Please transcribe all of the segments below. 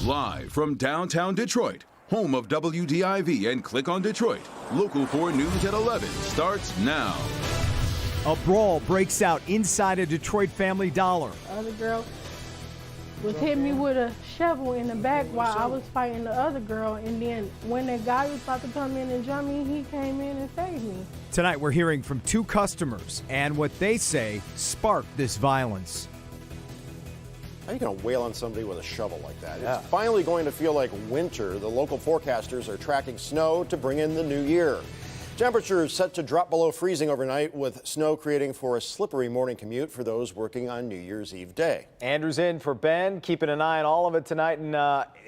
Live from downtown Detroit, home of WDIV and Click on Detroit, Local 4 News at 11 starts now. A brawl breaks out inside a Detroit Family Dollar. The other girl was hitting me with a shovel in the back while I was fighting the other girl, and then when that guy was about to come in and jump me, he came in and saved me. Tonight we're hearing from two customers and what they say sparked this violence. How are you going to wail on somebody with a shovel like that? Yeah. It's finally going to feel like winter. The local forecasters are tracking snow to bring in the new year. Temperatures set to drop below freezing overnight, with snow creating for a slippery morning commute for those working on New Year's Eve day. Andrew's in for Ben, keeping an eye on all of it tonight. And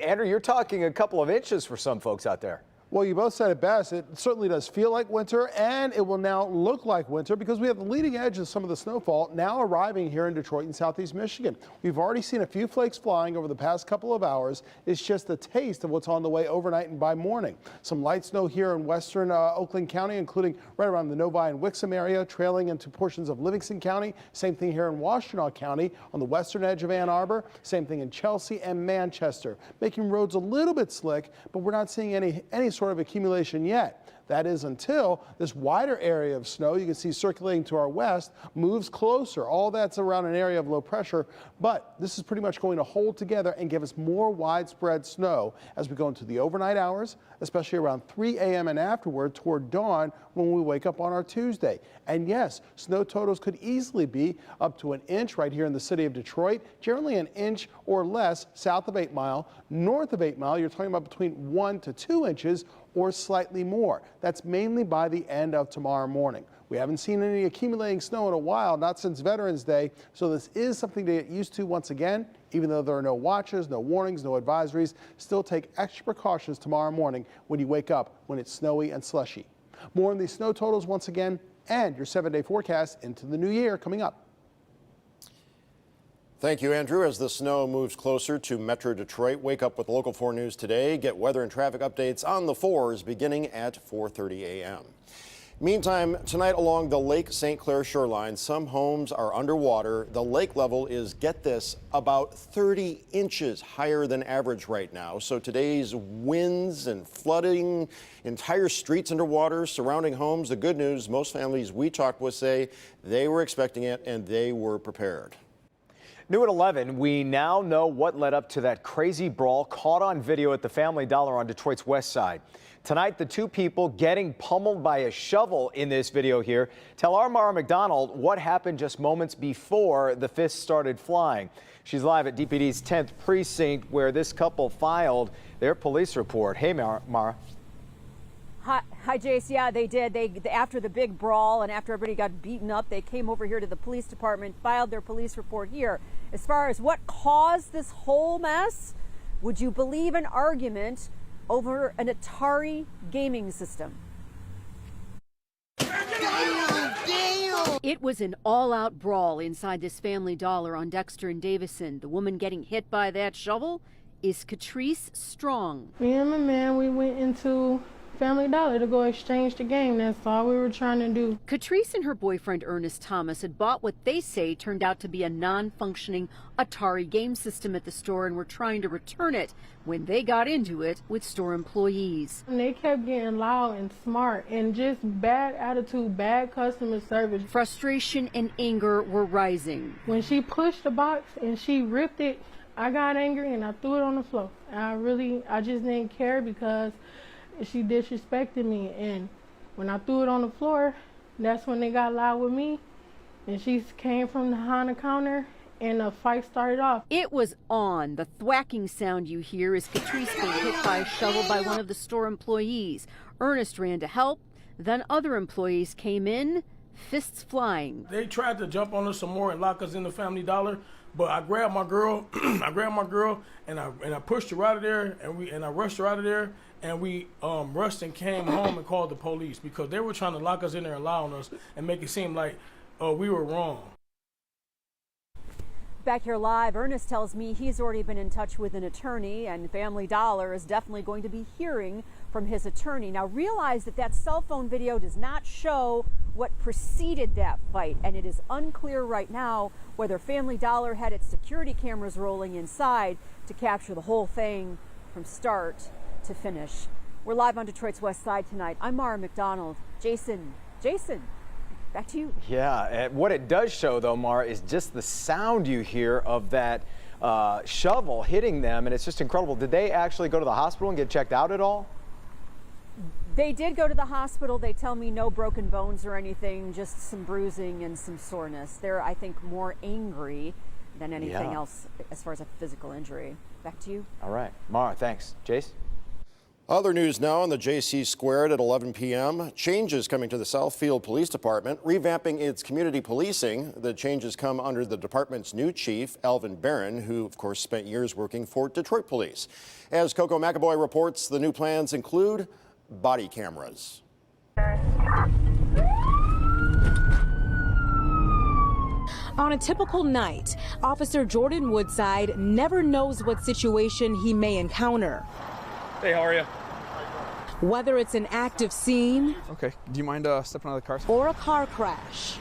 Andrew, you're talking a couple of inches for some folks out there. Well, you both said it best. It certainly does feel like winter, and it will now look like winter because we have the leading edge of some of the snowfall now arriving here in Detroit and southeast Michigan. We've already seen a few flakes flying over the past couple of hours. It's just a taste of what's on the way overnight and by morning. Some light snow here in western Oakland County, including right around the Novi and Wixom area, trailing into portions of Livingston County. Same thing here in Washtenaw County on the western edge of Ann Arbor. Same thing in Chelsea and Manchester, making roads a little bit slick, but we're not seeing any sort of accumulation yet. That is until this wider area of snow you can see circulating to our west moves closer. All that's around an area of low pressure, but this is pretty much going to hold together and give us more widespread snow as we go into the overnight hours, especially around 3 a.m. and afterward toward dawn when we wake up on our Tuesday. And yes, snow totals could easily be up to an inch right here in the city of Detroit, generally an inch or less south of 8 Mile. North of 8 Mile, you're talking about between 1 to 2 inches or slightly more. That's mainly by the end of tomorrow morning. We haven't seen any accumulating snow in a while, not since Veterans Day, so this is something to get used to once again. Even though there are no watches, no warnings, no advisories, still take extra precautions tomorrow morning when you wake up when it's snowy and slushy. More on these snow totals once again and your 7-day forecast into the new year coming up. Thank you, Andrew. As the snow moves closer to Metro Detroit, wake up with Local 4 News today. Get weather and traffic updates on the 4s beginning at 4:30 a.m. Meantime, tonight along the Lake St. Clair shoreline, some homes are underwater. The lake level is, get this, about 30 inches higher than average right now. So today's winds and flooding, entire streets underwater, surrounding homes. The good news, most families we talked with say they were expecting it and they were prepared. New at 11, we now know what led up to that crazy brawl caught on video at the Family Dollar on Detroit's west side. Tonight, the two people getting pummeled by a shovel in this video here tell our Mara McDonald what happened just moments before the fists started flying. She's live at DPD's 10th precinct where this couple filed their police report. Hey, Mara. Hi, Jace. Yeah, they did. After the big brawl and after everybody got beaten up, they came over here to the police department, filed their police report here. As far as what caused this whole mess, would you believe an argument over an Atari gaming system? It was an all-out brawl inside this Family Dollar on Dexter and Davison. The woman getting hit by that shovel is Catrice Strong. Me and my man, we went into Family Dollar to go exchange the game. That's all we were trying to do. Catrice and her boyfriend Ernest Thomas had bought what they say turned out to be a non-functioning Atari game system at the store and were trying to return it when they got into it with store employees. And they kept getting loud and smart and just bad attitude, bad customer service. Frustration and anger were rising. When she pushed the box and she ripped it, I got angry and I threw it on the floor. I just didn't care because she disrespected me, and when I threw it on the floor, that's when they got loud with me, and she came from behind the counter and the fight started off. It was on. The thwacking sound you hear is Catrice being hit by a shovel by one of the store employees. Ernest ran to help, then other employees came in, fists flying. They tried to jump on us some more and lock us in the Family Dollar, but I grabbed my girl, and I pushed her out of there, and I rushed her out of there. And we rushed and came home and called the police because they were trying to lock us in there and lie on us and make it seem like we were wrong. back here live. Ernest tells me he's already been in touch with an attorney, and Family Dollar is definitely going to be hearing from his attorney. Now, realize that that cell phone video does not show what preceded that fight, and it is unclear right now whether Family Dollar had its security cameras rolling inside to capture the whole thing from start to finish. We're live on Detroit's West Side tonight. I'm Mara McDonald. Jason, back to you. Yeah, and what it does show, though, Mara, is just the sound you hear of that shovel hitting them, and it's just incredible. Did they actually go to the hospital and get checked out at all? They did go to the hospital. They tell me no broken bones or anything, just some bruising and some soreness. They're, I think, more angry than anything else as far as a physical injury. Back to you. All right. Mara, thanks. Jace? Other news now on the J.C. Squared at 11 p.m. Changes coming to the Southfield Police Department, revamping its community policing. The changes come under the department's new chief, Alvin Barron, who, of course, spent years working for Detroit Police. As Coco McAvoy reports, the new plans include body cameras. On a typical night, Officer Jordan Woodside never knows what situation he may encounter. Hey, how are you? Whether it's an active scene, Okay, do you mind stepping out of the car? or a car crash,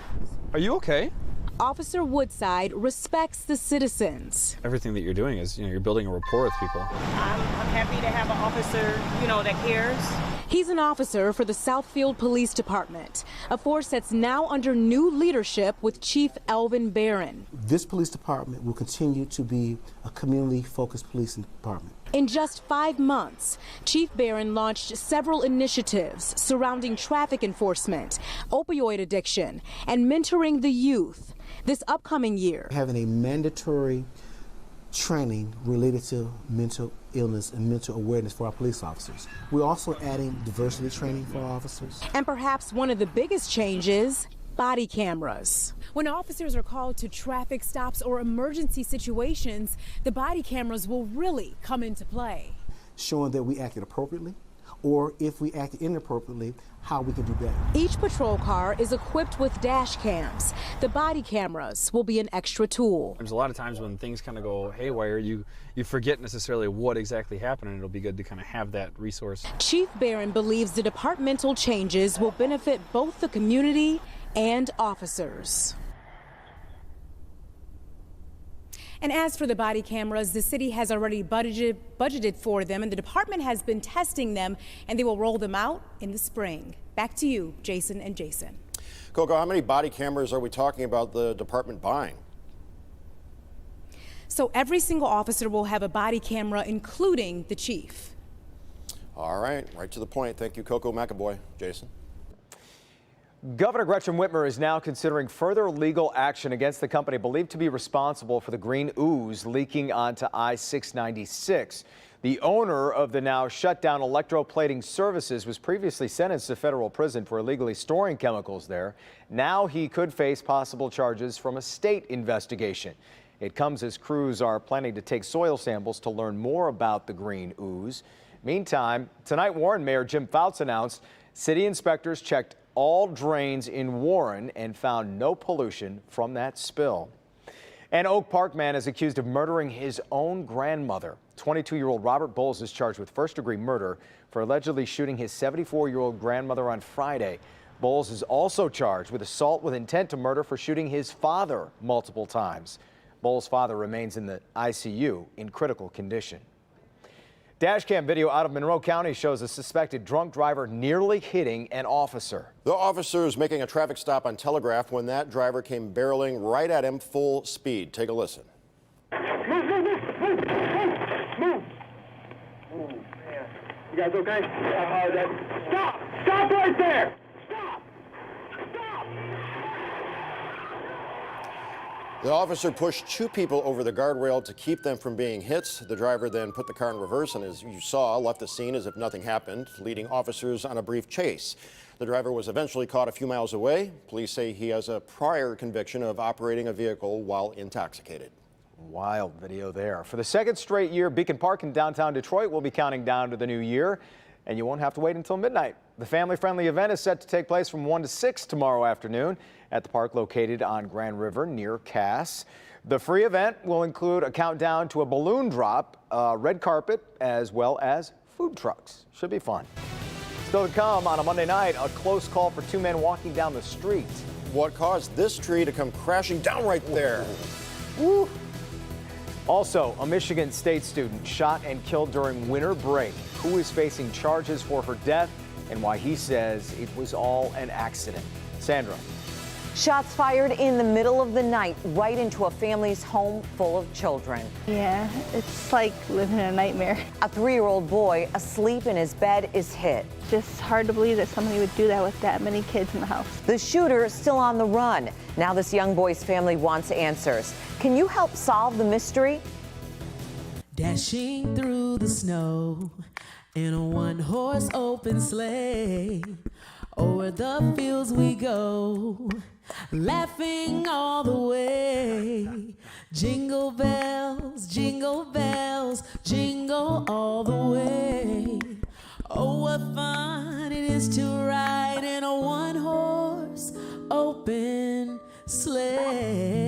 Are you okay? Officer Woodside respects the citizens. Everything that you're doing is, you're building a rapport with people. I'm happy to have an officer, that cares. He's an officer for the Southfield Police Department, a force that's now under new leadership with Chief Alvin Barron. This police department will continue to be a community-focused policing department. In just 5 months, Chief Barron launched several initiatives surrounding traffic enforcement, opioid addiction, and mentoring the youth. This upcoming year, Having a mandatory training related to mental illness and mental awareness for our police officers. We're also adding diversity training for our officers. and perhaps one of the biggest changes, body cameras. When officers are called to traffic stops or emergency situations, the body cameras will really come into play. Showing that we acted appropriately, or if we acted inappropriately, how we can do better. Each patrol car is equipped with dash cams. The body cameras will be an extra tool. There's a lot of times when things kind of go haywire, you forget necessarily what exactly happened, and it'll be good to kind of have that resource. Chief Barron believes the departmental changes will benefit both the community and officers. And as for the body cameras, the city has already budgeted for them, and the department has been testing them, and they will roll them out in the spring. Back to you, Jason and Jason. Coco, how many body cameras are we talking about the department buying? So every single officer will have a body camera, including the chief. All right to the point. Thank you, Coco McAvoy. Jason? Governor Gretchen Whitmer is now considering further legal action against the company believed to be responsible for the green ooze leaking onto I-696. The owner of the now shut down electroplating services was previously sentenced to federal prison for illegally storing chemicals there. Now he could face possible charges from a state investigation. It comes as crews are planning to take soil samples to learn more about the green ooze. Meantime, tonight Warren Mayor Jim Fouts announced city inspectors checked all drains in Warren and found no pollution from that spill. An Oak Park man is accused of murdering his own grandmother. 22-year-old Robert Bowles is charged with first-degree murder for allegedly shooting his 74-year-old grandmother on Friday. Bowles is also charged with assault with intent to murder for shooting his father multiple times. Bowles' father remains in the ICU in critical condition. Dashcam video out of Monroe County shows a suspected drunk driver nearly hitting an officer. The officer is making a traffic stop on Telegraph when that driver came barreling right at him full speed. Take a listen. Move. You guys okay? Stop! Stop right there! The officer pushed 2 people over the guardrail to keep them from being hit. The driver then put the car in reverse and, as you saw, left the scene as if nothing happened, leading officers on a brief chase. The driver was eventually caught a few miles away. Police say he has a prior conviction of operating a vehicle while intoxicated. Wild video there. For the second straight year, Beacon Park in downtown Detroit will be counting down to the new year, and you won't have to wait until midnight. The family-friendly event is set to take place from 1 to 6 tomorrow afternoon at the park located on Grand River near Cass. The free event will include a countdown to a balloon drop, a red carpet, as well as food trucks. Should be fun. Still to come on a Monday night, a close call for two men walking down the street. What caused this tree to come crashing down right there? Woo. Also, a Michigan State student shot and killed during winter break. Who is facing charges for her death and why he says it was all an accident. Sandra. Shots fired in the middle of the night right into a family's home full of children. Yeah, it's like living in a nightmare. A 3-year-old boy asleep in his bed is hit. Just hard to believe that somebody would do that with that many kids in the house. The shooter is still on the run. Now this young boy's family wants answers. Can you help solve the mystery? Dashing through the snow in a one-horse open sleigh. Over the fields we go, laughing all the way. Jingle bells, jingle all the way. Oh, what fun it is to ride in a one-horse open sleigh.